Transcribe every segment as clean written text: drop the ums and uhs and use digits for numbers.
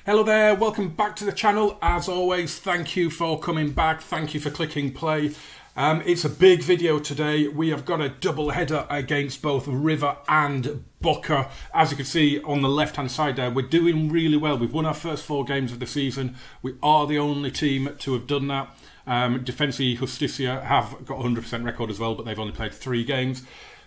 Hello there, welcome back to the channel. As always, thank you for coming back. Thank you for clicking play. It's a big video today. We have got a double header against both River and Boca. As you can see on the left hand side there, we're doing really well. We've won our first 4 games of the season. We are the only team to have done that. Defensa y Justicia have got a 100% record as well, but they've only played 3 games.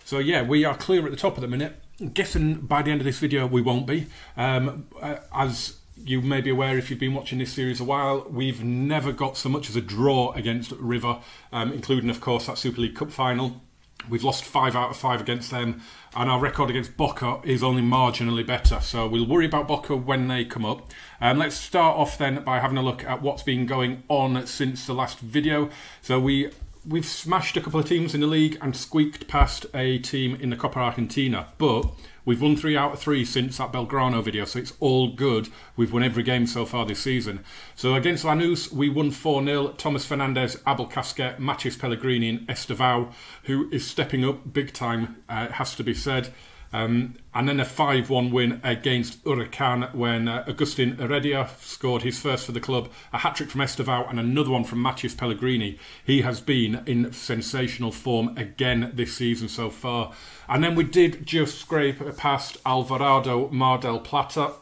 So yeah, we are clear at the top at the minute. I'm guessing by the end of this video we won't be. As you may be aware if you've been watching this series a while, we've never got so much as a draw against River, including of course that Super League Cup final. We've lost 5 out of 5 against them, and our record against Boca is only marginally better. So we'll worry about Boca when they come up. Let's start off then by having a look at what's been going on since the last video. So we've smashed a couple of teams in the league and squeaked past a team in the Copa Argentina, but we've won 3 out of 3 since that Belgrano video, so it's all good. We've won every game so far this season. So against Lanús, we won 4-0. Thomas Fernandez, Abel Casquet, Matheus Pellegrini and Estevao, who is stepping up big time, it has to be said. And then a 5-1 win against Huracan when Agustin Heredia scored his first for the club. A hat-trick from Estevao and another one from Matheus Pellegrini. He has been in sensational form again this season so far. And then we did just scrape past Alvarado Mar del Plata.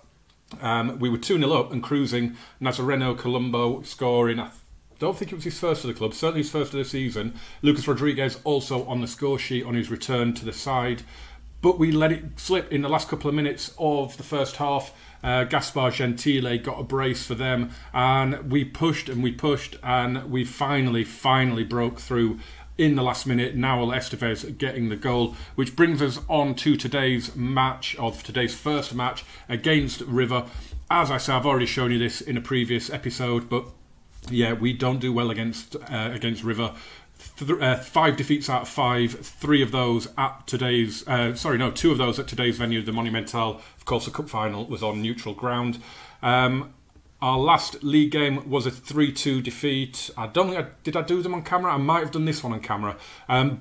We were 2-0 up and cruising. Nazareno Colombo scoring, I don't think it was his first for the club, certainly his first of the season. Lucas Rodriguez also on the score sheet on his return to the side. But we let it slip in the last couple of minutes of the first half. Gaspar Gentile got a brace for them, and we pushed and we finally broke through in the last minute. Nahuel Estevez getting the goal, which brings us on to today's match, of today's first match against River. As I say, I've already shown you this in a previous episode, but yeah, we don't do well against River. 5 defeats out of 5, 3 of those at today's, 2 of those at today's venue, the Monumental. Of course, the cup final was on neutral ground. Our last league game was a 3-2 defeat. I don't think did I do them on camera? I might have done this one on camera.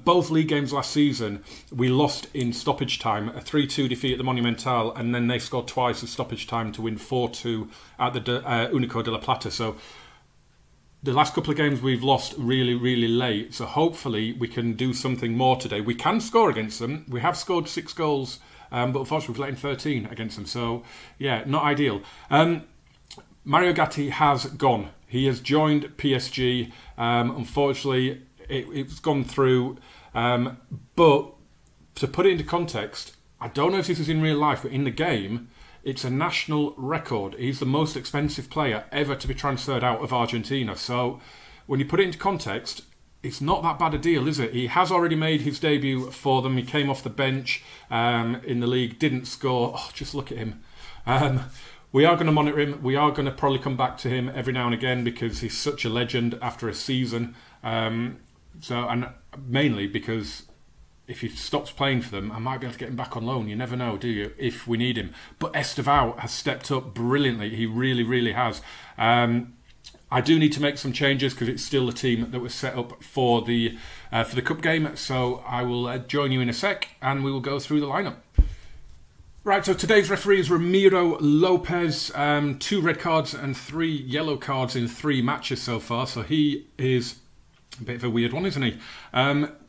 Both league games last season, we lost in stoppage time. A 3-2 defeat at the Monumental, and then they scored twice at stoppage time to win 4-2 at the Único de la Plata. So the last couple of games we've lost really late, so hopefully we can do something more today. We can score against them. We have scored 6 goals, but unfortunately we've let in 13 against them, so yeah, not ideal. Mario Gatti has gone. He has joined PSG. Unfortunately, it's gone through, but to put it into context, I don't know if this is in real life, but in the game, it's a national record. He's the most expensive player ever to be transferred out of Argentina. So when you put it into context, it's not that bad a deal, is it? He has already made his debut for them. He came off the bench in the league, didn't score. Oh, just look at him. We are going to monitor him. We are going to probably come back to him every now and again because he's such a legend after a season. And mainly because if he stops playing for them, I might be able to get him back on loan. You never know, do you, if we need him. But Estevao has stepped up brilliantly. He really has. I do need to make some changes because it's still a team that was set up for the cup game. So I will join you in a sec and we will go through the lineup. Right, so today's referee is Ramiro Lopez. 2 red cards and 3 yellow cards in 3 matches so far. So he is a bit of a weird one, isn't he?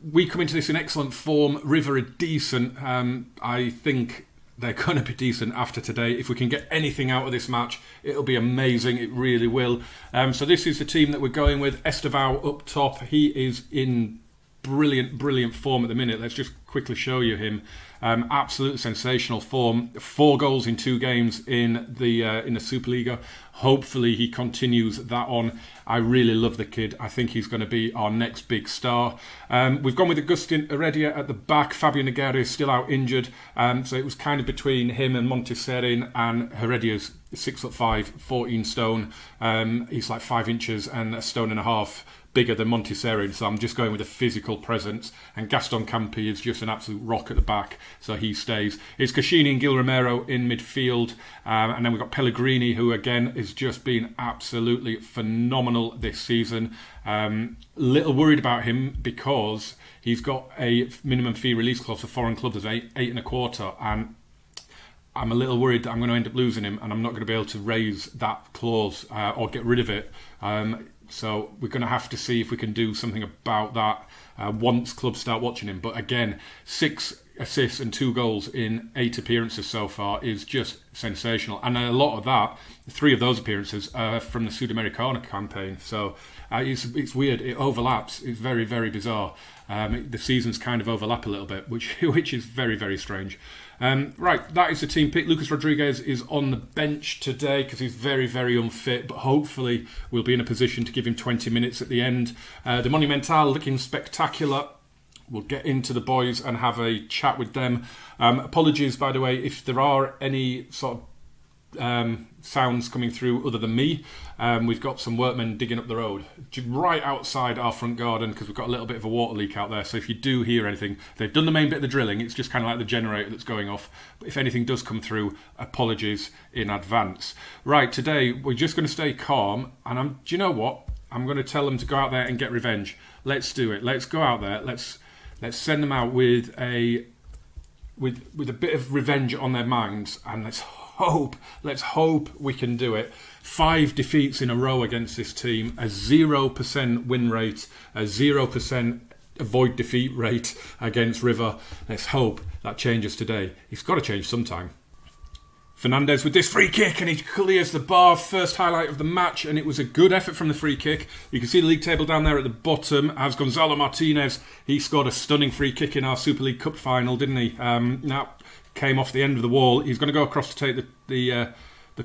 We come into this in excellent form. River are decent. I think they're going to be decent after today. If we can get anything out of this match, it'll be amazing. It really will. So this is the team that we're going with. Estevao up top. He is in brilliant form at the minute. Let's just quickly show you him. Absolutely sensational form. 4 goals in 2 games in the Superliga. Hopefully he continues that on. I really love the kid. I think he's going to be our next big star. We've gone with Agustin Heredia at the back. Fabio Nogueira is still out injured, so it was kind of between him and Monteserin, and Heredia's 6'5", 14 stone. He's like 5 inches and a stone and a half bigger than Monteserin, so I'm just going with a physical presence. And Gaston Campi is just an absolute rock at the back, so he stays. It's Caccini and Gil Romero in midfield, and then we've got Pellegrini, who again is just been absolutely phenomenal this season. Little worried about him because he's got a minimum fee release clause for foreign clubs of 8.25, and I'm a little worried that I'm going to end up losing him and I'm not going to be able to raise that clause or get rid of it. So we're going to have to see if we can do something about that once clubs start watching him. But again, 6 assists and 2 goals in 8 appearances so far is just sensational. And a lot of that, 3 of those appearances are from the Sudamericana campaign. So it's weird. It overlaps. It's very, very bizarre. The seasons kind of overlap a little bit, which is very, very strange. Right, that is the team pick. Lucas Rodriguez is on the bench today because he's very, very unfit, but hopefully we'll be in a position to give him 20 minutes at the end. The Monumental looking spectacular. We'll get into the boys and have a chat with them. Apologies, by the way, if there are any sort of sounds coming through other than me. We've got some workmen digging up the road right outside our front garden because we've got a little bit of a water leak out there. So if you do hear anything, they've done the main bit of the drilling. It's just kind of like the generator that's going off. But if anything does come through, apologies in advance. Right, today we're just going to stay calm. And do you know what? I'm going to tell them to go out there and get revenge. Let's do it. Let's go out there. Let's send them out with a bit of revenge on their minds, and let's hope we can do it. 5 defeats in a row against this team, a 0% win rate, a 0% avoid defeat rate against River. Let's hope that changes today. It's got to change sometime. Fernandez with this free kick, and he clears the bar. First highlight of the match, and it was a good effort from the free kick. You can see the league table down there at the bottom. As Gonzalo Martinez, he scored a stunning free kick in our Super League Cup final, didn't he? Now came off the end of the wall. He's going to go across to take the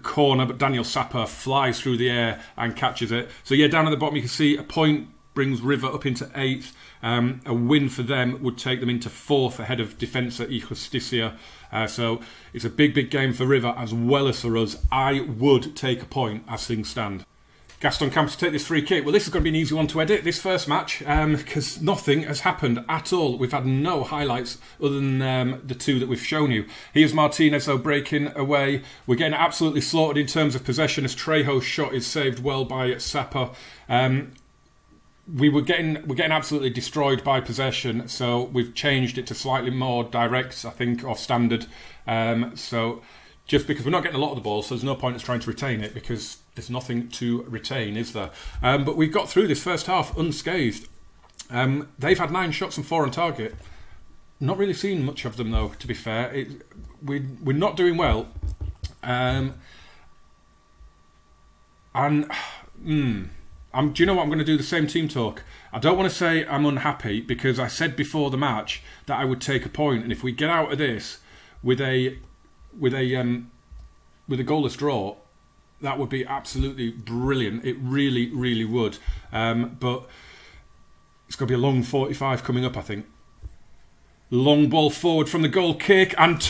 corner, but Daniel Sapper flies through the air and catches it. So yeah, down at the bottom you can see a point brings River up into 8th. A win for them would take them into 4th ahead of Defensa y Justicia. So it's a big game for River as well as for us. I would take a point as things stand. Gaston Campos to take this free kick. Well, this is going to be an easy one to edit, this first match, because nothing has happened at all. We've had no highlights other than the 2 that we've shown you. Here's Martinez, though, breaking away. We're getting absolutely slaughtered in terms of possession as Trejo's shot is saved well by Sapper. We're getting absolutely destroyed by possession, so we've changed it to slightly more direct, I think, or standard. So just because we're not getting a lot of the ball, so there's no point in us trying to retain it because there's nothing to retain, is there? But we got through this first half unscathed. They've had 9 shots and 4 on target. Not really seen much of them, though, to be fair. We're not doing well. Do you know what? I'm going to do the same team talk. I don't want to say I'm unhappy because I said before the match that I would take a point, and if we get out of this with a goalless draw, that would be absolutely brilliant. It really, really would. But it's going to be a long 45 coming up, I think. Long ball forward from the goal kick, and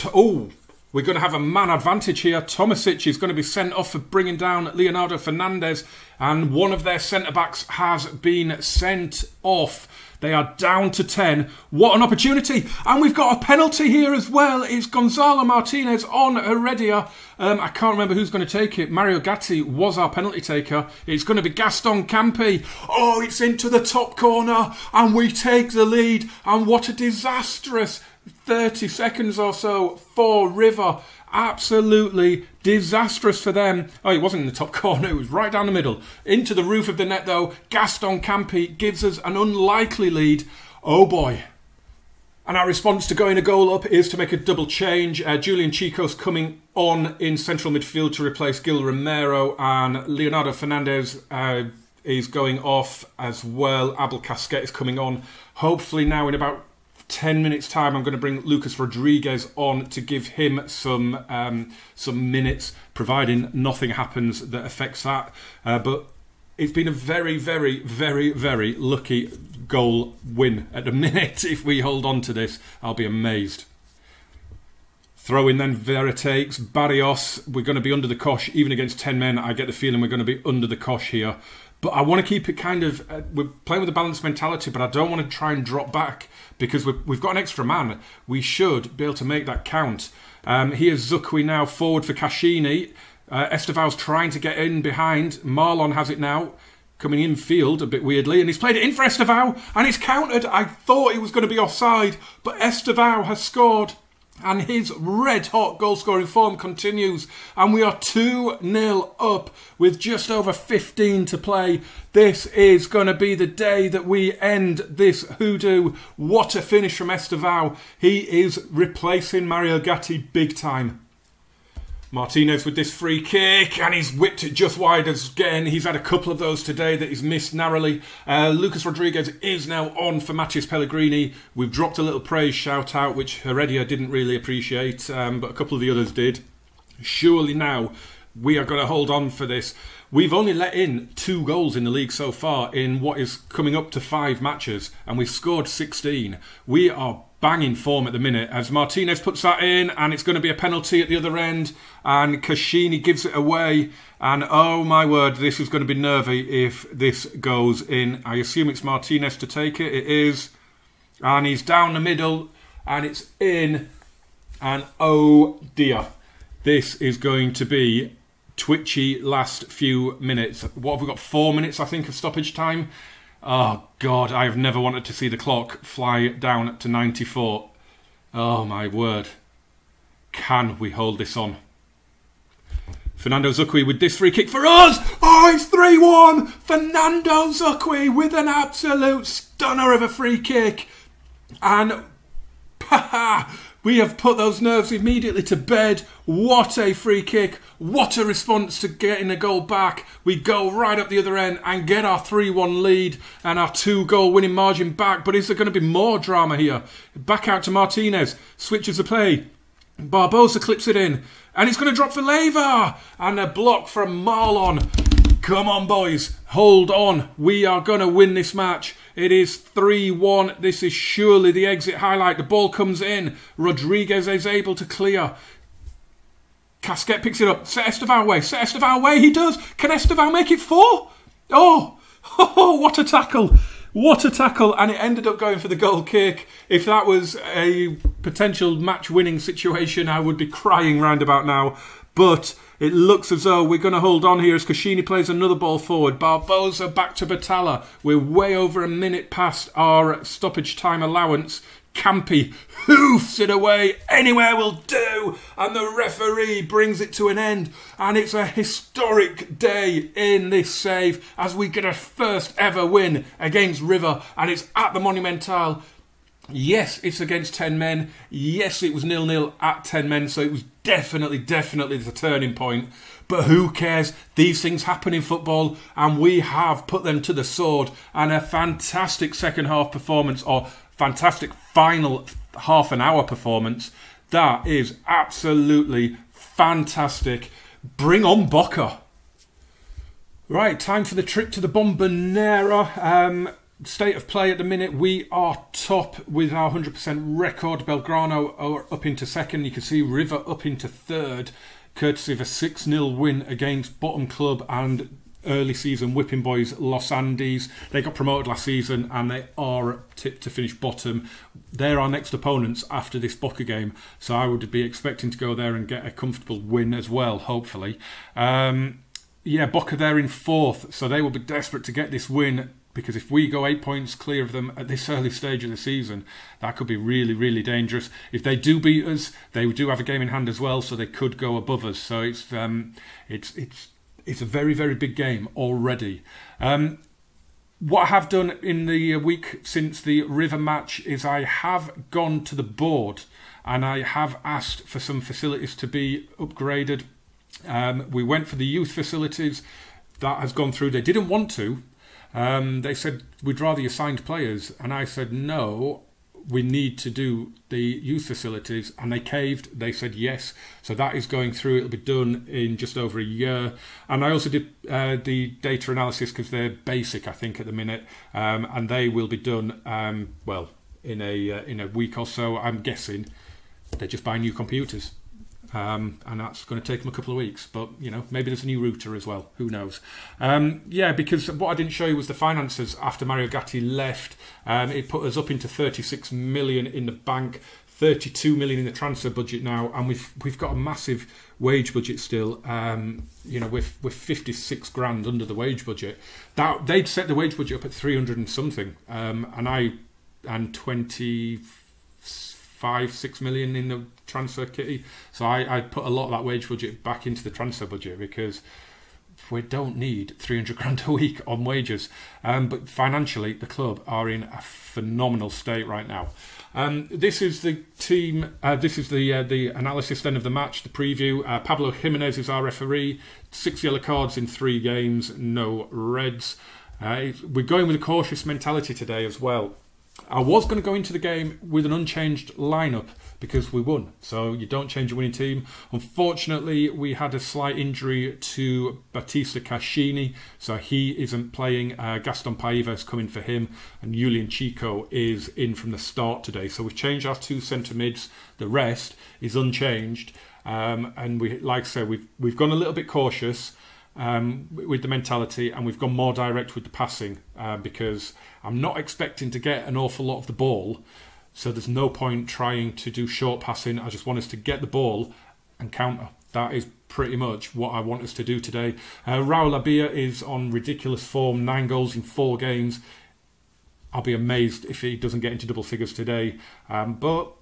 we're going to have a man advantage here. Tomasic is going to be sent off for bringing down Leonardo Fernandez, and one of their centre-backs has been sent off. They are down to 10. What an opportunity. And we've got a penalty here as well. It's Gonzalo Martinez on Heredia. I can't remember who's going to take it. Mario Gatti was our penalty taker. It's going to be Gaston Campi. Oh, it's into the top corner, and we take the lead. And what a disastrous 30 seconds or so for River. Absolutely disastrous for them. Oh, it wasn't in the top corner, it was right down the middle. Into the roof of the net, though. Gaston Campi gives us an unlikely lead. Oh boy. And our response to going a goal up is to make a double change. Julian Chico's coming on in central midfield to replace Gil Romero, and Leonardo Fernandez is going off as well. Abel Casquet is coming on. Hopefully now in about 10 minutes time I'm going to bring Lucas Rodriguez on to give him some minutes, providing nothing happens that affects that. But it's been a very, very, very, very lucky goal win at the minute. If we hold on to this, I'll be amazed. Throw in then Veritakes, Barrios. We're going to be under the cosh even against 10 men. I get the feeling we're going to be under the cosh here. But I want to keep it kind of... we're playing with a balanced mentality, but I don't want to try and drop back because we've got an extra man. We should be able to make that count. Here's Zukwi now forward for Cascini. Esteval's trying to get in behind. Marlon has it now, coming in field a bit weirdly, and he's played it in for Esteval, and it's countered. I thought it was going to be offside, but Esteval has scored. And his red-hot goal-scoring form continues. And we are 2-0 up with just over 15 to play. This is going to be the day that we end this hoodoo. What a finish from Estevao. He is replacing Mario Gatti big time. Martinez with this free kick, and he's whipped it just wide again. He's had a couple of those today that he's missed narrowly. Lucas Rodriguez is now on for Matthias Pellegrini. We've dropped a little praise shout out, which Heredia didn't really appreciate, but a couple of the others did. Surely now we are going to hold on for this. We've only let in 2 goals in the league so far in what is coming up to 5 matches, and we've scored 16. We are banging form at the minute as Martinez puts that in, and it's going to be a penalty at the other end, and Kashini gives it away, and oh my word, this is going to be nervy if this goes in. I assume it's Martinez to take it. It is, and he's down the middle, and it's in, and oh dear, this is going to be twitchy last few minutes. What have we got? 4 minutes, I think, of stoppage time. Oh God, I have never wanted to see the clock fly down to 94. Oh my word. Can we hold this on? Fernando Zucchi with this free kick for us. Oh, it's 3-1. Fernando Zucchi with an absolute stunner of a free kick. And we have put those nerves immediately to bed. What a free kick. What a response to getting a goal back. We go right up the other end and get our 3-1 lead and our 2-goal winning margin back. But is there going to be more drama here? Back out to Martinez. Switches the play. Barbosa clips it in. And he's going to drop for Leyva. And a block from Marlon. Come on, boys. Hold on. We are going to win this match. It is 3-1. This is surely the exit highlight. The ball comes in. Rodriguez is able to clear. Casquet picks it up. Set Estevao away. Set Estevao away. He does. Can Estevao make it 4? Oh, what a tackle. What a tackle. And it ended up going for the goal kick. If that was a potential match-winning situation, I would be crying round about now. But it looks as though we're going to hold on here as Kashini plays another ball forward. Barbosa back to Batalla. We're way over a minute past our stoppage time allowance. Campi hoofs it away. Anywhere will do. And the referee brings it to an end. And it's a historic day in this save as we get our first ever win against River. And it's at the Monumental. Yes, it's against 10 men. Yes, it was 0-0 at 10 men, so it was definitely the turning point. But who cares? These things happen in football, and we have put them to the sword. And a fantastic second half performance, or fantastic final half an hour performance. That is absolutely fantastic. Bring on Boca. Right, time for the trip to the Bombonera. State of play at the minute, we are top with our 100% record. Belgrano are up into second. You can see River up into third, courtesy of a 6-0 win against bottom club and early season whipping boys Los Andes. They got promoted last season and they are tipped to finish bottom. They're our next opponents after this Boca game, so I would be expecting to go there and get a comfortable win as well, hopefully. Yeah, Boca there in fourth, so they will be desperate to get this win, because if we go 8 points clear of them at this early stage of the season, that could be really dangerous. If they do beat us, they do have a game in hand as well, so they could go above us. So it's a very big game already. What I have done in the week since the River match is I have gone to the board and I have asked for some facilities to be upgraded. We went for the youth facilities. That has gone through. They didn't want to. They said, we'd rather you signed players. And I said, no, we need to do the youth facilities. And they caved. They said yes. So that is going through. It'll be done in just over a year. And I also did the data analysis, because they're basic, I think, at the minute. And they will be done, well, in a week or so, I'm guessing. They're just buying new computers. And that's going to take them a couple of weeks, but you know, maybe there's a new router as well, who knows. Yeah, because what I didn't show you was the finances after Mario Gatti left. It put us up into 36 million in the bank, 32 million in the transfer budget now, and we've got a massive wage budget still. You know, we're 56 grand under the wage budget. That they'd set the wage budget up at 300 and something, and 25 5-6 million in the transfer kitty. So I put a lot of that wage budget back into the transfer budget because we don't need 300 grand a week on wages. But financially, the club are in a phenomenal state right now. This is the team. This is the analysis then of the match, the preview. Pablo Jimenez is our referee. 6 yellow cards in 3 games, no reds. We're going with a cautious mentality today as well. I was going to go into the game with an unchanged lineup because we won. So you don't change a winning team. Unfortunately, we had a slight injury to Batista Cascini, so he isn't playing. Gaston Paiva is coming for him, and Julian Chico is in from the start today. So we've changed our 2 centre mids. The rest is unchanged, and we, like I said, we've gone a little bit cautious with the mentality, and we've gone more direct with the passing because I'm not expecting to get an awful lot of the ball, so there's no point trying to do short passing. I just want us to get the ball and counter. That is pretty much what I want us to do today. Raul Abia is on ridiculous form, 9 goals in 4 games. I'll be amazed if he doesn't get into double figures today, but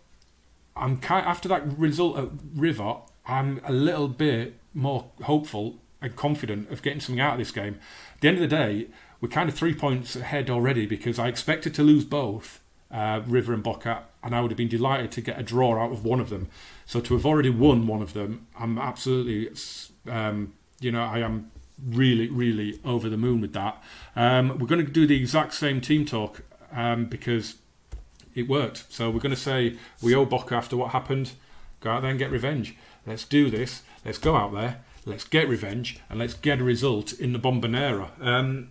I'm after that result at River, I'm a little bit more hopeful and confident of getting something out of this game. At the end of the day, we're kind of 3 points ahead already because I expected to lose both River and Boca, and I would have been delighted to get a draw out of one of them. So to have already won one of them, I'm absolutely, I am really, really over the moon with that. We're going to do the exact same team talk because it worked. So we're going to say we owe Boca after what happened. Go out there and get revenge. Let's do this. Let's go out there. Let's get revenge and let's get a result in the Bombonera.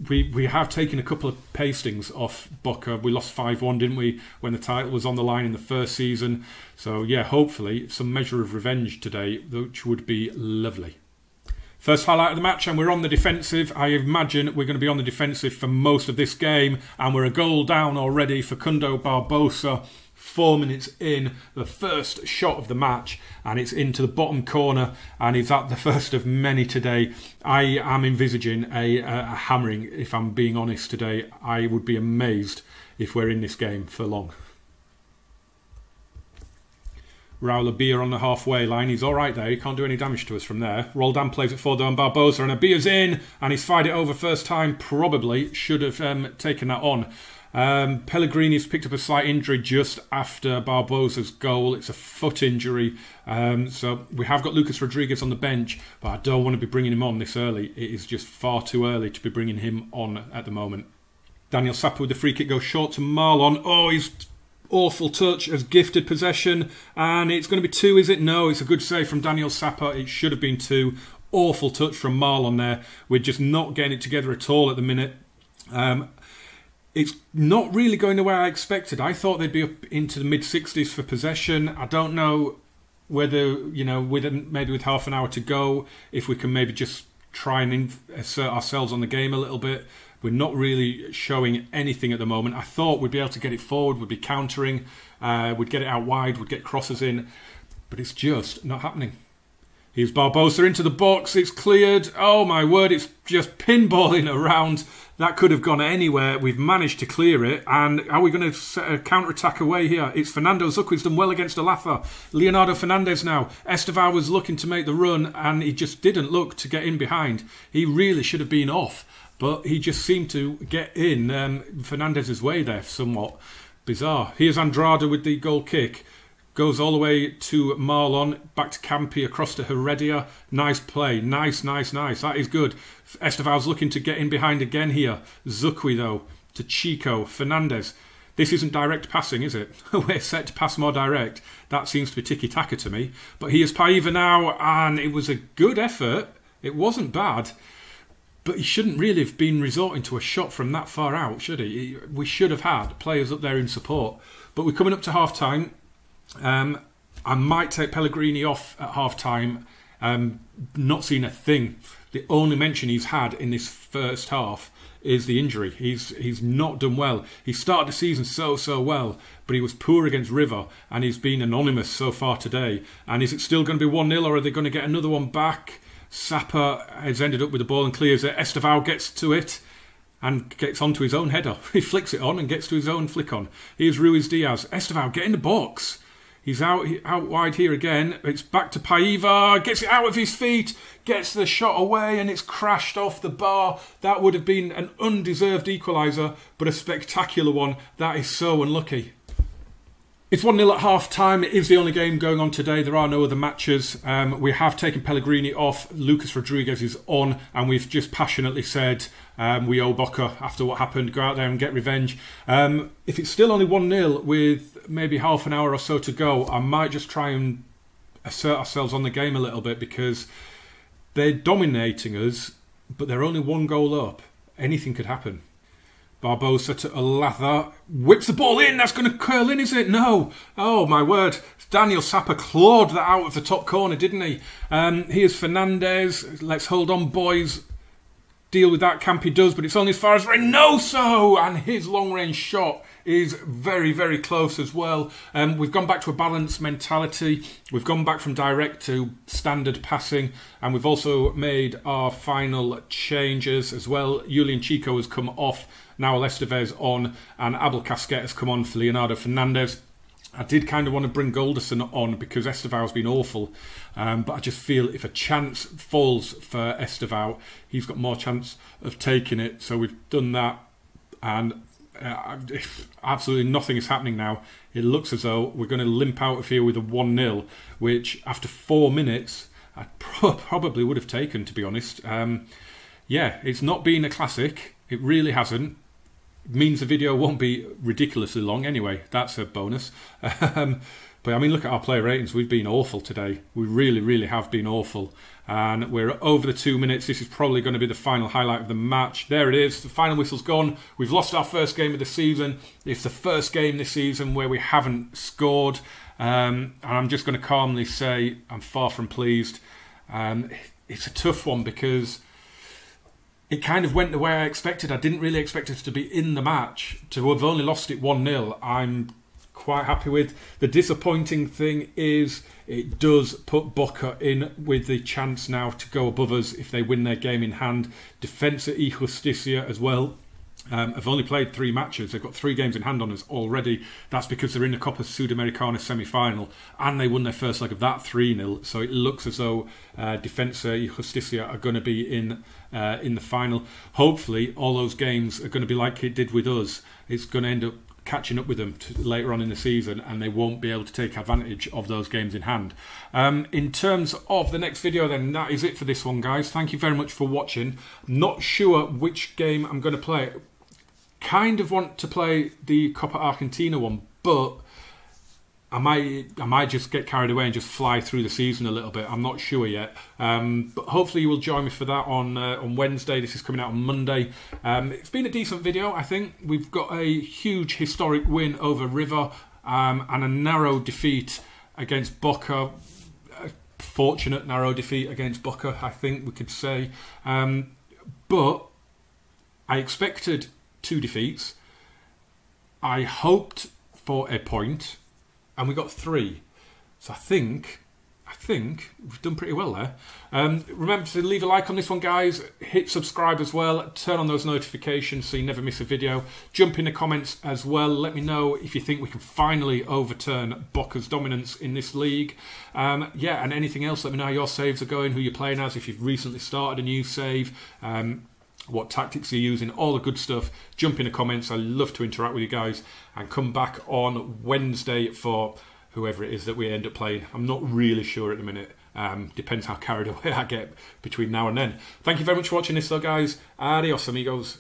We have taken a couple of pastings off Boca. We lost 5-1, didn't we, when the title was on the line in the first season. So yeah, hopefully some measure of revenge today, which would be lovely. First highlight of the match, and we're on the defensive. I imagine we're going to be on the defensive for most of this game, and we're a goal down already. Facundo Barbosa, 4 minutes in, the first shot of the match, and it's into the bottom corner, and it's at the first of many today. I am envisaging a hammering, if I'm being honest today. I would be amazed if we're in this game for long. Raul Abia on the halfway line. He's all right there. He can't do any damage to us from there. Roldan plays it forward on Barbosa, and Abia's in, and he's fired it over first time. Probably should have taken that on. Pellegrini's picked up a slight injury just after Barbosa's goal. It's a foot injury. So we have got Lucas Rodriguez on the bench, but I don't want to be bringing him on this early. It is just far too early to be bringing him on at the moment. Daniel Sapper with the free kick goes short to Marlon. Oh, he's awful touch, has gifted possession, and it's going to be 2, is it? No, it's a good save from Daniel Sapper. It should have been 2. Awful touch from Marlon there. We're just not getting it together at all at the minute. It's not really going the way I expected. I thought they'd be up into the mid-60s for possession. I don't know whether, maybe with half an hour to go, if we can maybe just try and assert ourselves on the game a little bit. We're not really showing anything at the moment. I thought we'd be able to get it forward, we'd be countering, we'd get it out wide, we'd get crosses in, but it's just not happening. Here's Barbosa into the box, it's cleared. Oh my word, it's just pinballing around. That could have gone anywhere. We've managed to clear it. And are we going to set a counter-attack away here? It's Fernando Zucqui's done well against Olaza. Leonardo Fernandez now. Estevao was looking to make the run, and he just didn't look to get in behind. He really should have been off, but he just seemed to get in Fernandez's way there, somewhat bizarre. Here's Andrada with the goal kick. Goes all the way to Marlon, back to Campi, across to Heredia. Nice play. Nice. That is good. Estevao's looking to get in behind again here. Zucqui, though, to Chico. Fernandez. This isn't direct passing, is it? We're set to pass more direct. That seems to be tiki-taka to me. But here's Paiva now, and it was a good effort. It wasn't bad. But he shouldn't really have been resorting to a shot from that far out, should he? We should have had players up there in support. But we're coming up to half-time. I might take Pellegrini off at half-time. Not seen a thing. The only mention he's had in this first half is the injury. He's not done well. He started the season so well, but he was poor against River, and he's been anonymous so far today. And is it still going to be 1-0, or are they going to get another one back? Sapper has ended up with the ball and clears it. Estevao gets to it. and gets onto his own header. He flicks it on and gets to his own flick on. Here's Ruiz Diaz. Estevao, get in the box. He's out wide here again. It's back to Paiva. Gets it out of his feet. Gets the shot away and it's crashed off the bar. That would have been an undeserved equaliser, but a spectacular one. That is so unlucky. It's 1-0 at half-time. It is the only game going on today. There are no other matches. We have taken Pellegrini off. Lucas Rodriguez is on. And we've just passionately said we owe Boca after what happened. Go out there and get revenge. If it's still only 1-0 with maybe half an hour or so to go, I might just try and assert ourselves on the game a little bit, because they're dominating us, but they're only 1 goal up. Anything could happen. Barbosa to Olatha, whips the ball in. That's going to curl in, is it? No. Oh, my word. Daniel Sapper clawed that out of the top corner, didn't he? Here's Fernandez. Let's hold on, boys. Deal with that. Campy does, but it's only as far as Reynoso. And his long-range shot is very, very close as well. We've gone back to a balanced mentality. We've gone back from direct to standard passing. And we've also made our final changes as well. Julian Chico has come off. Now Estevez on, and Abel Casquet has come on for Leonardo Fernandez. I did kind of want to bring Golderson on because Estevao's been awful. But I just feel if a chance falls for Estevao, he's got more chance of taking it. So we've done that. And absolutely nothing is happening now. It looks as though we're going to limp out of here with a 1-0, which after 4 minutes, I probably would have taken, to be honest. Yeah, it's not been a classic. It really hasn't. It means the video won't be ridiculously long anyway. That's a bonus. But I mean, look at our player ratings. We've been awful today. We really, really have been awful. And we're over the 2 minutes. This is probably going to be the final highlight of the match. There it is. The final whistle's gone. We've lost our first game of the season. It's the first game this season where we haven't scored. And I'm just going to calmly say I'm far from pleased. It's a tough one because it kind of went the way I expected. I didn't really expect us to be in the match. To have only lost it 1-0, I'm quite happy with. The disappointing thing is it does put Boca in with the chance now to go above us if they win their game in hand. Defensa y Justicia as well. Have only played 3 matches. They've got 3 games in hand on us already. That's because they're in the Copa Sudamericana semi-final and they won their first leg of that 3-0. So it looks as though Defensa y Justicia are going to be in the final. Hopefully all those games are going to be like it did with us. It's going to end up catching up with them later on in the season, and they won't be able to take advantage of those games in hand. In terms of the next video then, that is it for this one, guys. Thank you very much for watching. Not sure which game I'm going to play. Kind of want to play the Copa Argentina one, but I might just get carried away and just fly through the season a little bit. I'm not sure yet. But hopefully you will join me for that on Wednesday. This is coming out on Monday. It's been a decent video, I think. We've got a huge historic win over River and a narrow defeat against Boca. A fortunate narrow defeat against Boca, I think we could say. But I expected 2 defeats. I hoped for a point. And we got 3. So I think we've done pretty well there. Remember to leave a like on this one, guys. Hit subscribe as well. Turn on those notifications so you never miss a video. Jump in the comments as well. Let me know if you think we can finally overturn Boca's dominance in this league. Yeah, and anything else, let me know how your saves are going, who you're playing as, if you've recently started a new save. What tactics are you using, all the good stuff. Jump in the comments. I love to interact with you guys, and come back on Wednesday for whoever it is that we end up playing. I'm not really sure at the minute. Depends how carried away I get between now and then. Thank you very much for watching this though, guys. Adios, amigos.